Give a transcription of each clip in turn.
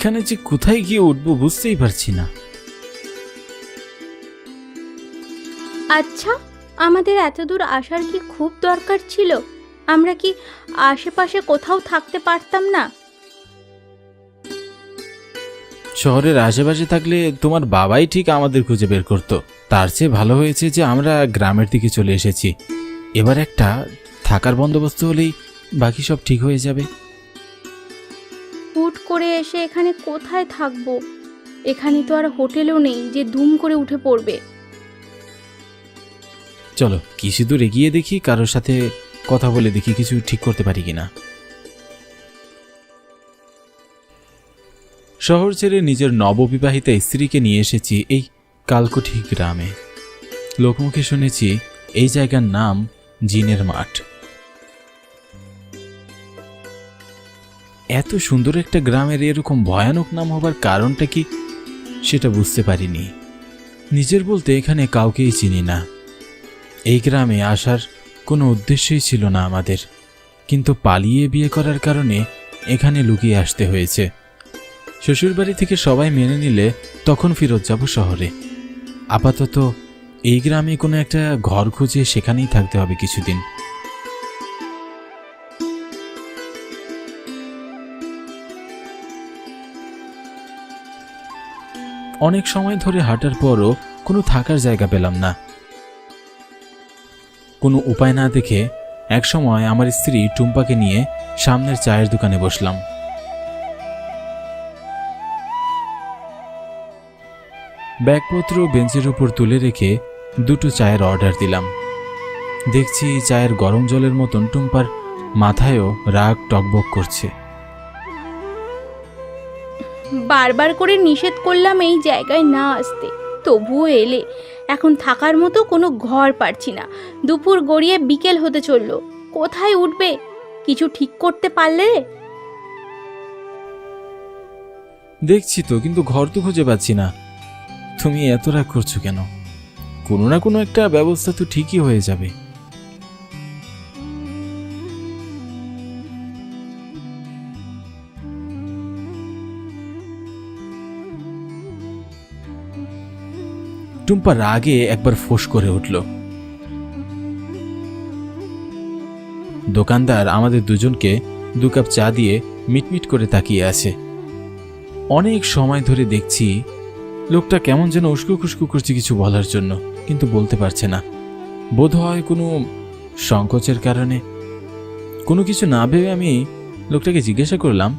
এখানে যে কোথায় গিয়ে উঠবো বুঝতেই পারছি না। আচ্ছা, আমাদের এত দূর আসার কি খুব দরকার ছিল? আমরা কি আশেপাশে কোথাও থাকতে পারতাম না? শহরের আশেপাশে থাকলে তোমার বাবাই ঠিক আমাদের খুঁজে বের করতো। তার চেয়ে ভালো হয়েছে যে আমরা গ্রামের দিকে চলে এসেছি। এবার একটা থাকার বন্দোবস্ত হলেই বাকি সব ঠিক হয়ে যাবে। হুট করে এসে এখানে কোথায় থাকবো? এখানে তো আর হোটেলও নেই যে দুম করে উঠে পড়বে। চলো কিছু দূর এগিয়ে দেখি, কারোর সাথে কথা বলে দেখি কিছু ঠিক করতে পারি কিনা। শহর ছেড়ে নিজের নববিবাহিতা স্ত্রীকে নিয়ে এসেছি এই কালকুঠি গ্রামে। লোকমুখে শুনেছি এই জায়গার নাম জিনের মাঠ। এত সুন্দর একটা গ্রামের এরকম ভয়ানক নাম হবার কারণটা কি সেটা বুঝতে পারিনি। নিজের বলতে এখানে কাউকেই চিনি না। এই গ্রামে আসার কোনো উদ্দেশ্যই ছিল না আমাদের, কিন্তু পালিয়ে বিয়ে করার কারণে এখানে লুকিয়ে আসতে হয়েছে। শ্বশুরবাড়ি থেকে সবাই মেনে নিলে তখন ফেরত যাব শহরে। আপাতত এই গ্রামে কোনো একটা ঘর খুঁজে সেখানেই থাকতে হবে কিছুদিন। অনেক সময় ধরে হাঁটার পরও কোনো থাকার জায়গা পেলাম না। কোনো উপায় না দেখে এক সময় আমার স্ত্রী টুম্পাকে নিয়ে সামনের চায়ের দোকানে বসলাম। ব্যাগপত্র বেঞ্চের উপর তুলে রেখে দুটো চায়ের অর্ডার দিলাম। দেখছি চায়ের গরম জলের মতন টুম্পার মাথায়ও রাগ টকবক করছে। বারবার করে নিষেধ করলাম এই জায়গায় না আসতে, তবুও এলে। এখন থাকার মতো কোনো ঘর পাচ্ছি না। দুপুর গড়িয়ে বিকেল হতে চললো, কোথায় উঠবে? কিছু ঠিক করতে পারলে? দেখছি তো, কিন্তু ঘর তো খুঁজে পাচ্ছি না। তুমি এত রাগ করছো কেন? কোনো না কোনো একটা ব্যবস্থা তো ঠিকই হয়ে যাবে। টুম্পা রাগে একবার ফোঁস করে উঠল। দোকানদার আমাদের দুজনকে 2 কাপ চা দিয়ে মিটমিট করে তাকিয়ে আছে। অনেক সময় ধরে দেখছি লোকটা কেমন যেন উস্কু খুস্কু করছে কিছু বলার জন্য, কিন্তু বলতে পারছে না। বোধ হয় কোনো সংকোচের কারণে। কোনো কিছু না ভেবে আমি লোকটাকে জিজ্ঞাসা করলাম,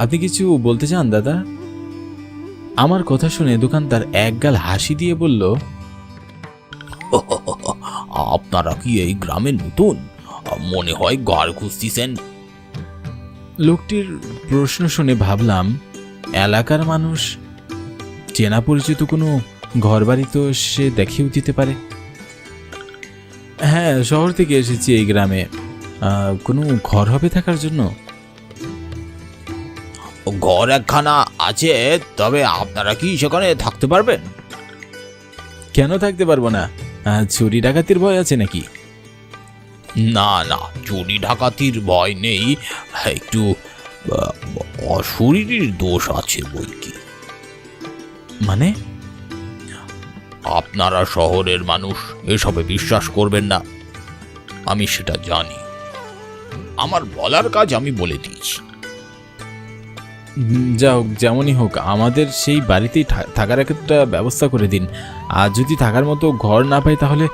আপনি কিছু বলতে চান দাদা? আমার কথা শুনে দোকানদার একগাল হাসি দিয়ে বলল, আপনারা কি এই গ্রামে নতুন? মনে হয় ঘর খুঁজতেছেন। লোকটির প্রশ্ন শুনে ভাবলাম এলাকার মানুষ, চেনা পরিচিত কোনো ঘরবাড়ি তো সে দেখিয়েও দিতে পারে। হ্যাঁ, শহর থেকে এসেছি এই গ্রামে। কোনো ঘর হবে থাকার জন্য? ঘর একখানা আছে, তবে আপনারা কি সেখানে থাকতে পারবেন? কেন থাকতে পারবো না? চুরি ডাকাতির ভয় আছে নাকি? না না, চুরি ডাকাতির ভয় নেই, একটু অশরীরীর দোষ আছে বই কি। মানে? আপনারা শহরের মানুষ, এসবে বিশ্বাস করবেন না, আমি সেটা জানি। আমার বলার কাজ আমি বলে দিয়েছি। যা হোক, যেমনই হোক, আমাদের সেই বাড়িতেই থাকার একটা ব্যবস্থা করে দিন। আর যদি থাকার মতো ঘর না পাই তাহলে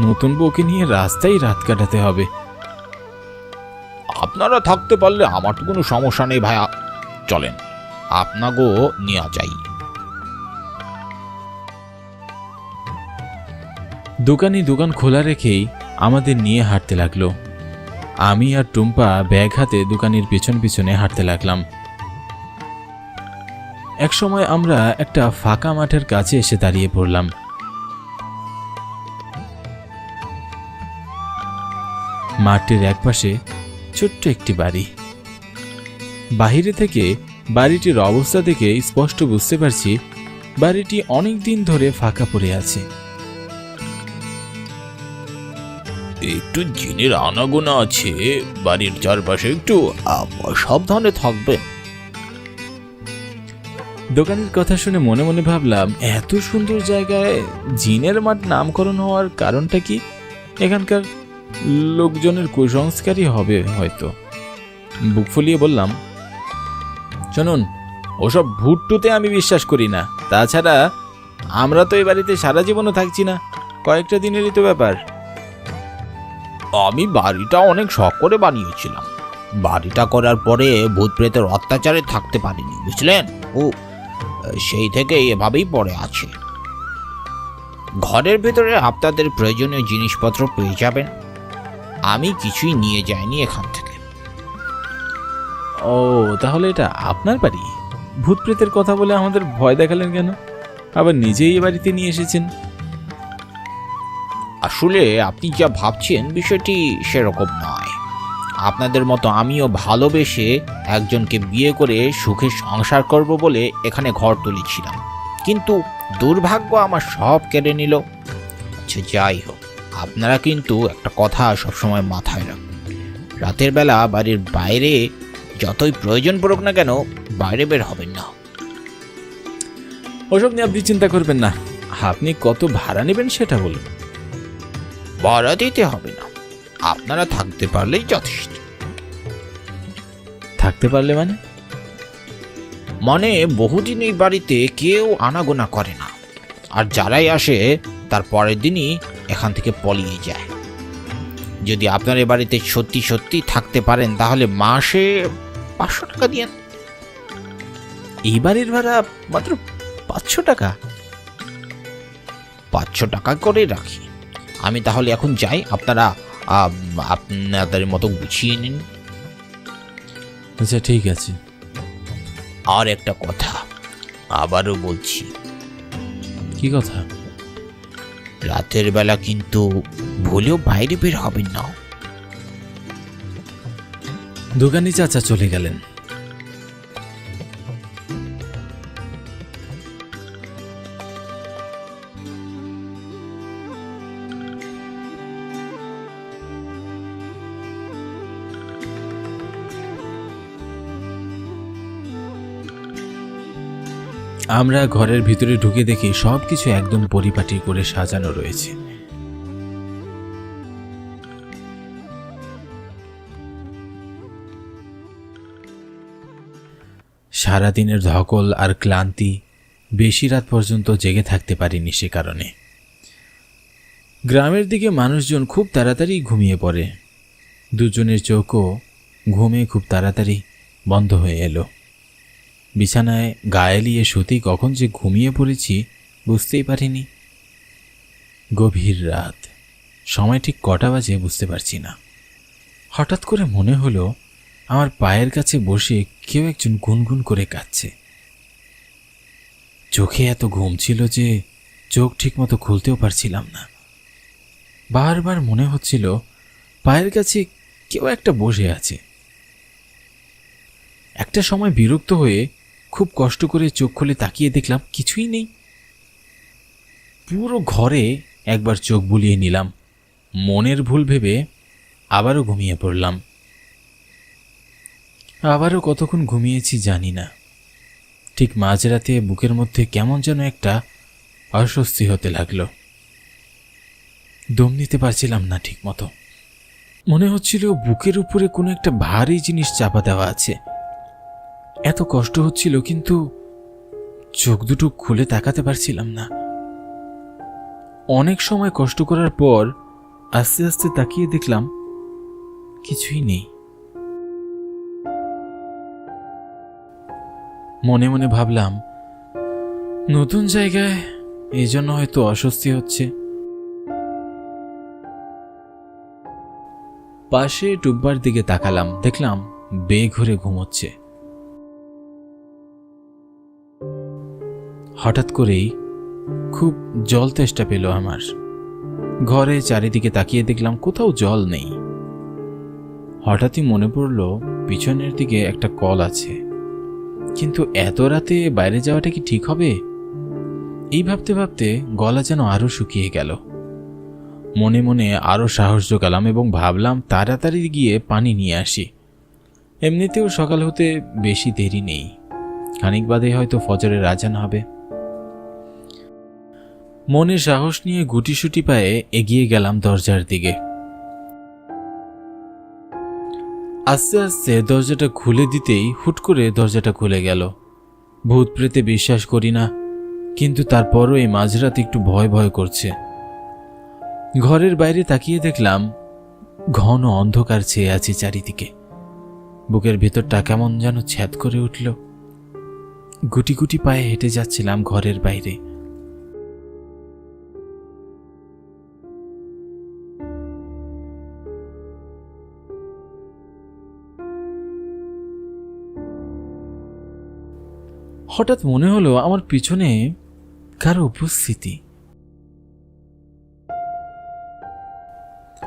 নতুন বউকে নিয়ে রাস্তায় রাত কাটাতে হবে। আপনারা থাকতে পারলে আমার তো কোনো সমস্যা নেই ভাইয়া, চলেন আপনাকেও নিয়ে যাই। দোকানি দোকান খোলা রেখেই আমাদের নিয়ে হাঁটতে লাগলো। আমি আর টুম্পা ব্যাগ হাতে দোকানের পিছন পিছনে হাঁটতে লাগলাম। এক সময় আমরা একটা ফাঁকা মাঠের কাছে এসে দাঁড়িয়ে পড়লাম। মাঠটির একপাশে ছোট্ট একটি বাড়ি। বাহিরে থেকে বাড়িটির অবস্থা দেখে স্পষ্ট বুঝতে পারছি বাড়িটি অনেক দিন ধরে ফাঁকা পড়ে আছে। একটু জিনের আনাগোনা আছে, বাড়ির চারপাশে একটু সাবধানে থাকবেন। দোকানের কথা শুনে মনে মনে ভাবলাম, এত সুন্দর জায়গায় জিনের মাঠ নামকরণ হওয়ার কারণটা কি? এখানকার লোকজনের কুসংস্কারই হবে হয়তো। বুক ফুলিয়ে বললাম, শুনুন, ওসব ভুট্টুতে আমি বিশ্বাস করি না। তাছাড়া আমরা তো এই বাড়িতে সারা জীবনও থাকছি না, কয়েকটা দিনেরই তো ব্যাপার। আমি বাড়িটা অনেক শখ করে বানিয়েছিলাম। বাড়িটা করার পরে ভূত প্রেতের অত্যাচারে থাকতে পারিনি, বুঝলেন? ও সেই থেকে এভাবেই পড়ে আছে। ঘরের ভেতরে আপনাদের প্রয়োজনীয় জিনিসপত্র পেয়ে যাবেন। আমি কিছুই নিয়ে যাইনি এখান থেকে। ও, তাহলে এটা আপনার বাড়ি? ভূত প্রেতের কথা বলে আমাদের ভয় দেখালেন কেন? আবার নিজেই এ বাড়িতে নিয়ে এসেছেন। আসলে আপনি যা ভাবছেন বিষয়টি সেরকম নয়। আপনাদের মতো আমিও ভালোবেসে একজনকে বিয়ে করে সুখে সংসার করব বলে এখানে ঘর তুলেছিলাম, কিন্তু দুর্ভাগ্য আমার সব কেড়ে নিল। আচ্ছা, যাই হোক, আপনারা কিন্তু একটা কথা সবসময় মাথায় রাখবেন, রাতের বেলা বাড়ির বাইরে যতই প্রয়োজন পড়ুক না কেন বাইরে বের হবেন না। ওসব নিয়ে আপনি চিন্তা করবেন না। আপনি কত ভাড়া নেবেন সেটা বলুন। ভাড়া দিতে হবে না, আপনারা থাকতে পারলেই যথেষ্ট। থাকতে পারলে মানে? মানে বহুদিন এই বাড়িতে কেউ আনাগোনা করে না, আর যারাই আসে তার পরের দিনই এখান থেকে পলিয়ে যায়। যদি আপনার এ বাড়িতে সত্যি সত্যি থাকতে পারেন তাহলে মাসে 500 টাকা দিয়েন। এই বাড়ির ভাড়া মাত্র 500 টাকা? 500 টাকা করে রাখি। আমি তাহলে এখন যাই, আপনারা আপনাদের মতো গুছিয়ে নিন। আচ্ছা, ঠিক আছে। আর একটা কথা আবারও বলছি। কি কথা? রাতের বেলা কিন্তু ভুলেও বাইরে বের হবেন না। দোকানি চাচা চলে গেলেন। আমরা ঘরের ভিতরে ঢুকে দেখি সবকিছু একদম পরিপাটি করে সাজানো রয়েছে। সারাদিনের ধকল আর ক্লান্তি, বেশি রাত পর্যন্ত জেগে থাকতে পারিনি সে কারণে। গ্রামের দিকে মানুষজন খুব তাড়াতাড়ি ঘুমিয়ে পড়ে। দুজনের চোখও ঘুমে খুব তাড়াতাড়ি বন্ধ হয়ে এলো। বিছানায় গায়ে লিয়ে শুতেই কখন যে ঘুমিয়ে পড়েছি বুঝতেই পারিনি। গভীর রাত, সময় ঠিক কটা বাজে বুঝতে পারছি না। হঠাৎ করে মনে হলো আমার পায়ের কাছে বসে কেউ একজন গুনগুন করে কাঁদছে। চোখে এত ঘুম ছিল যে চোখ ঠিকমতো খুলতেও পারছিলাম না। বারবার মনে হচ্ছিল পায়ের কাছে কেউ একটা বসে আছে। একটা সময় বিরক্ত হয়ে খুব কষ্ট করে চোখ খুলে তাকিয়ে দেখলাম কিছুই নেই। পুরো ঘরে একবার চোখ বুলিয়ে নিলাম। মনের ভুল ভেবে আবারও ঘুমিয়ে পড়লাম। আবারও কতক্ষণ ঘুমিয়েছি জানি না। ঠিক মাঝরাতে বুকের মধ্যে কেমন যেন একটা অস্বস্তি হতে লাগলো। দম নিতে পারছিলাম না ঠিক মতো। মনে হচ্ছিল বুকের উপরে কোনো একটা ভারী জিনিস চাপা দেওয়া আছে। এত কষ্ট হচ্ছিল, কিন্তু চোখ দুটো খুলে তাকাতে পারছিলাম না। অনেক সময় কষ্ট করার পর আস্তে আস্তে তাকিয়ে দেখলাম কিছুই নেই। মনে মনে ভাবলাম নতুন জায়গায় এই জন্য হয়তো অস্বস্তি হচ্ছে। পাশে টুব্বার দিকে তাকালাম, দেখলাম বেঘরে ঘুমোচ্ছে। হঠাৎ করেই খুব জল তেষ্টা পেল আমার। ঘরে চারিদিকে তাকিয়ে দেখলাম কোথাও জল নেই। হঠাৎই মনে পড়ল পিছনের দিকে একটা কল আছে, কিন্তু এত রাতে বাইরে যাওয়াটা কি ঠিক হবে? এই ভাবতে ভাবতে গলা যেন আরো শুকিয়ে গেল। মনে মনে আরও সাহস জোগালাম এবং ভাবলাম তাড়াতাড়ি গিয়ে পানি নিয়ে আসি। এমনিতেও সকাল হতে বেশি দেরি নেই, খানিক বাদে হয়তো ফজরের আজান হবে। মনে সাহস নিয়ে গুটিসুটি পায়ে এগিয়ে গেলাম দরজার দিকে। আস্তে আস্তে দরজাটা খুলে দিতেই হুট করে দরজাটা খুলে গেল। ভূত প্রেতে বিশ্বাস করি না, কিন্তু তারপরও এই মাঝরাত একটু ভয় ভয় করছে। ঘরের বাইরে তাকিয়ে দেখলাম ঘন অন্ধকার ছেয়ে আছে চারিদিকে। বুকের ভেতরটা কেমন যেন ছ্যাদ করে উঠল। গুটি গুটি পায়ে হেঁটে যাচ্ছিলাম ঘরের বাইরে। হঠাৎ মনে হলো আমার পিছনে কারো উপস্থিতি।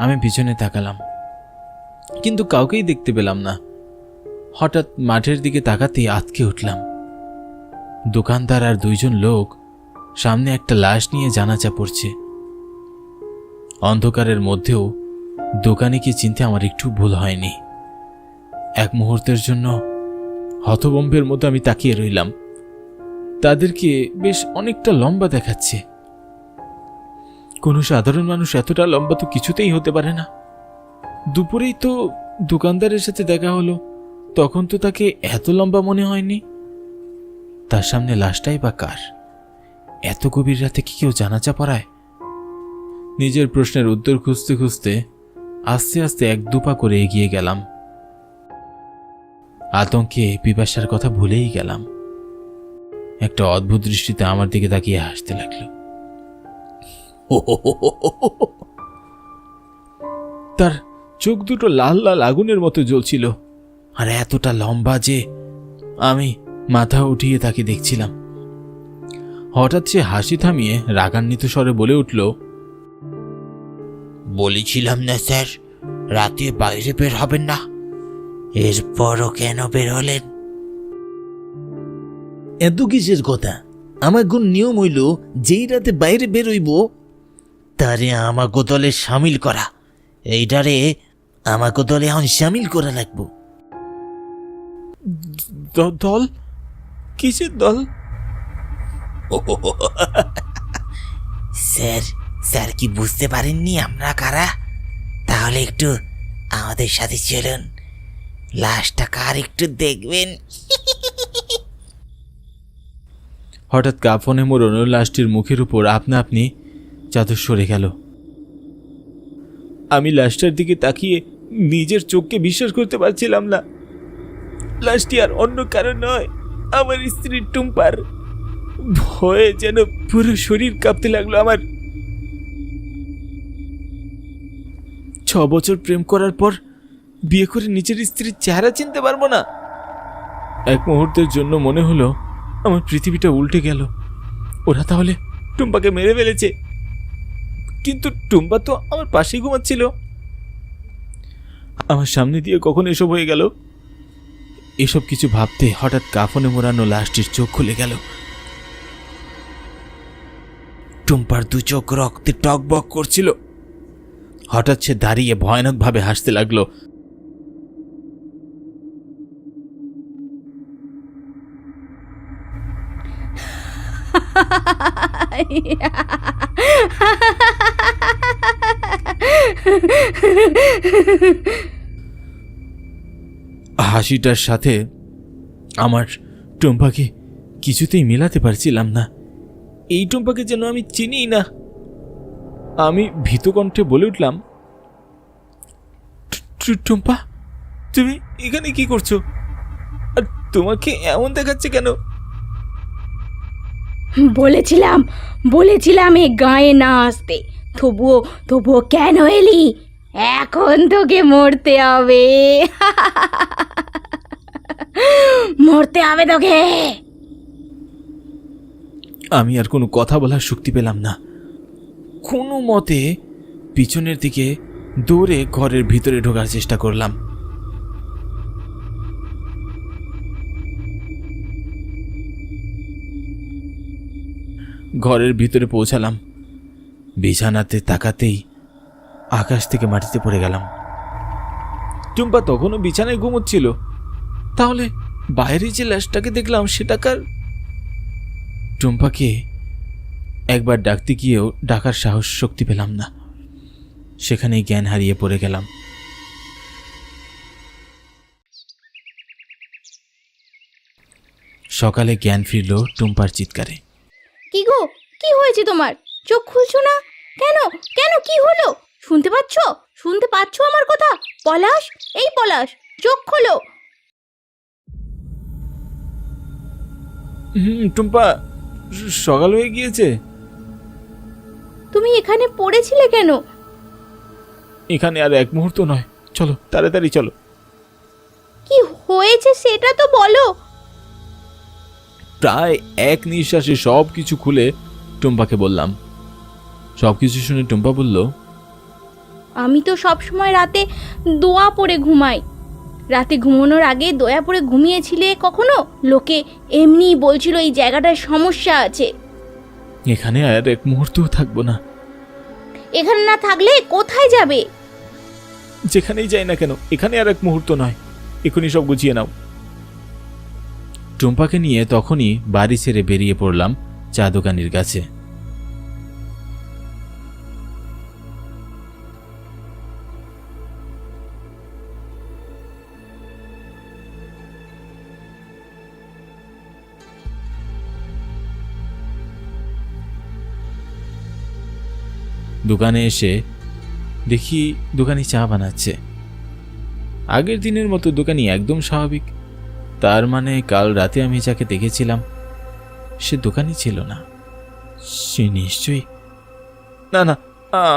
আমি পিছনে তাকালাম, কিন্তু কাউকেই দেখতে পেলাম না। হঠাৎ মাঠের দিকে তাকাতেই আঁতকে উঠলাম। দোকানদার আর দুইজন লোক সামনে একটা লাশ নিয়ে জানাজা পড়ছে। অন্ধকারের মধ্যেও দোকানিকে চিনতে আমার একটু ভুল হয়নি। এক মুহূর্তের জন্য হতভম্বের মতো আমি তাকিয়ে রইলাম। তাদেরকে বেশ অনেকটা লম্বা দেখাচ্ছে। কোনো সাধারণ মানুষ এতটা লম্বা তো কিছুতেই হতে পারে না। দুপুরেই তো দোকানদারের সাথে দেখা হলো, তখন তো তাকে এত লম্বা মনে হয়নি। তার সামনে লাশটাই বা কার? এত গভীর রাতে কি কেউ জানাজা পড়ায়? নিজের প্রশ্নের উত্তর খুঁজতে খুঁজতে আস্তে আস্তে এক দুপা করে এগিয়ে গেলাম। আতঙ্কে পিপাসার কথা ভুলেই গেলাম। একটা অদ্ভুত দৃষ্টিতে আমার দিকে তাকিয়ে হাসতে লাগলো। তার চোখ দুটো লাল লাল আগুনের মতো জ্বলছিল, আর এতটা লম্বা যে আমি মাথা উঠিয়ে তাকে দেখছিলাম। হঠাৎ সে হাসি থামিয়ে রাগান্বিত স্বরে বলে উঠল, বলেছিলাম না স্যার, রাতে বাইরে বের হবেন না। এরপরও কেন বের হলেন? এত কিসের কথা? আমার কোন নিয়ম হইল যেই রাতে বাইরে বেরোইব তারে আমাকে দলে সামিল করা। এইটারে আমাকে দলে এখন সামিল করা লাগবো। দল? কিসের দল? স্যার স্যার কি বুঝতে পারেননি আমরা কারা? তাহলে একটু আমাদের সাথে চলুন, লাশটা কার একটু দেখবেন। হঠাৎ কাফনে মোড়ানো লাশটির মুখের উপর আপনা আপনি চাদর সরে গেল। আমি লাশটার দিকে তাকিয়ে নিজের চোখকে বিশ্বাস করতে পারছিলাম না। লাশটি আর অন্য কারণ নয়, আমার স্ত্রী টুম্পার। ভয়ে যেন পুরো শরীর কাঁপতে লাগলো আমার। 6 বছর প্রেম করার পর বিয়ে করে নিজের স্ত্রীর চেহারা চিনতে পারবো না। এক মুহূর্তের জন্য মনে হলো আমার পৃথিবীটা উল্টে গেল। ওরা তাহলে টুম্পাকে মেরে ফেলেছে, কিন্তু টুম্পা তো আমার পাশেই ঘুমাচ্ছিল। আমার সামনে দিয়ে কখন এসব হয়ে গেল? এসব কিছু ভাবতে হঠাৎ কাফনে মোড়ানো লাশটির চোখ খুলে গেল। টুম্পার 2 চোখ রক্তে টকবক করছিল। হঠাৎ সে দাঁড়িয়ে ভয়ানকভাবে হাসতে লাগলো। হাসিটার সাথে আমার টুম্পাকে কিছুতেই মেলাতে পারছিলাম না। এই টুম্পাকে যেন আমি চিনি না। আমি ভীত কণ্ঠে বলে উঠলাম, টুম্পা, তুমি এখানে কি করছো? আর তোমাকে এমন দেখাচ্ছে কেন? বলেছিলাম এই গায়ে না আসতে, তবুও কেন এলি? এখন তোকে মরতে হবে। মরতে হবে তোকে। আমি আর কোনো কথা বলার শক্তি পেলাম না। কোনো মতে পিছনের দিকে দৌড়ে ঘরের ভিতরে ঢোকার চেষ্টা করলাম। ঘরের ভিতরে পৌঁছালাম। বিছানাতে তাকাতেই আকাশ থেকে মাটিতে পড়ে গেলাম। টুম্পা তখনও বিছানায় ঘুমোচ্ছিল। তাহলে বাইরে যে লাশটাকে দেখলাম সেটা কার? টুম্পাকে একবার ডাকতে গিয়েও ডাকার সাহস শক্তি পেলাম না। সেখানেই জ্ঞান হারিয়ে পড়ে গেলাম। সকালে জ্ঞান ফিরল টুম্পার চিৎকারে। কি গো, কি হয়েছে তোমার? চোখ খুলছো না কেন? কেন, কি হলো? শুনতে পাচ্ছো? শুনতে পাচ্ছো আমার কথা? পলাশ, এই পলাশ, চোখ খোলো। টুম্পা, সকাল হয়ে গিয়েছে। তুমি এখানে পড়েছিলে কেন? এখানে আর এক মুহূর্ত নয়, চলো তাড়াতাড়ি চলো। কি হয়েছে সেটা তো বলো। প্রায় এক নিঃশ্বাসে সব কিছু খুলে টুম্পাকে বললাম। সব কিছু শুনে টুম্পা বলল, আমি তো সব সময় রাতে দোয়া পড়ে ঘুমাই। রাতে ঘুমানোর আগে দয়া পড়ে ঘুমিয়েছিলে কখনো? লোকে এমনিই বলছিল এই জায়গাটায় সমস্যা আছে। এখানে আর এক মুহূর্তও থাকবো না। এখানে না থাকলে কোথায় যাবে? যেখানেই যাই না কেন, এখানে আর এক মুহূর্ত নয়। এখনই সব গুছিয়ে নাও। টুম্পাকে নিয়ে তখনই বাড়ি ছেড়ে বেরিয়ে পড়লাম চা দোকানির কাছে। দোকানে এসে দেখি দোকানি চা বানাচ্ছে। আগের দিনের মতো দোকানি একদম স্বাভাবিক। তার মানে কাল রাতে আমি যাকে দেখেছিলাম সে দোকানি ছিল না। সে নিশ্চয়ই না। না,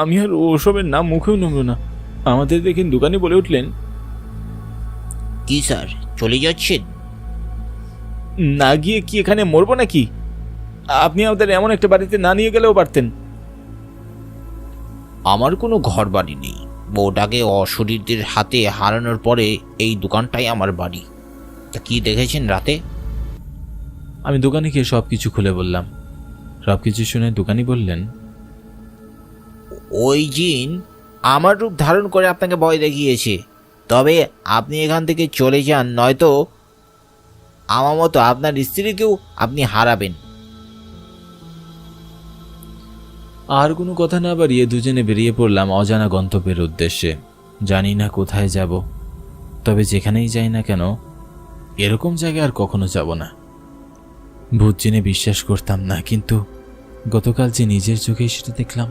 আমি আর ওসবের নাম মুখেও নেব না। আমাদের দেখেন দোকানি বলে উঠলেন, কি স্যার, চলে যাচ্ছেন? না গিয়ে কি এখানে মরবো নাকি? আপনি আমাদের এমন একটা বাড়িতে না নিয়ে গেলেও পারতেন। আমার কোনো ঘর বাড়ি নেই। বউটাকে অশরীরদের হাতে হারানোর পরে এই দোকানটাই আমার বাড়ি। তা কি দেখেছেন রাতে? আমি দোকানিকে সব কিছু খুলে বললাম। সব কিছু শুনে দোকানি বললেন, ওই জিন আমার রূপ ধারণ করে আপনাকে ভয় দেখিয়েছে। তবে আপনি এখান থেকে চলে যান, নয়তো আমার মতো আপনার স্ত্রীকেও আপনি হারাবেন। আর কোনো কথা না বাড়িয়ে দুজনে বেরিয়ে পড়লাম অজানা গন্তব্যের উদ্দেশ্যে। জানি না কোথায় যাব, তবে যেখানেই যাই না কেন এরকম জায়গায় আর কখনো যাব না। ভূত জেনে বিশ্বাস করতাম না, কিন্তু গতকাল যে নিজের চোখেই সেটা দেখলাম।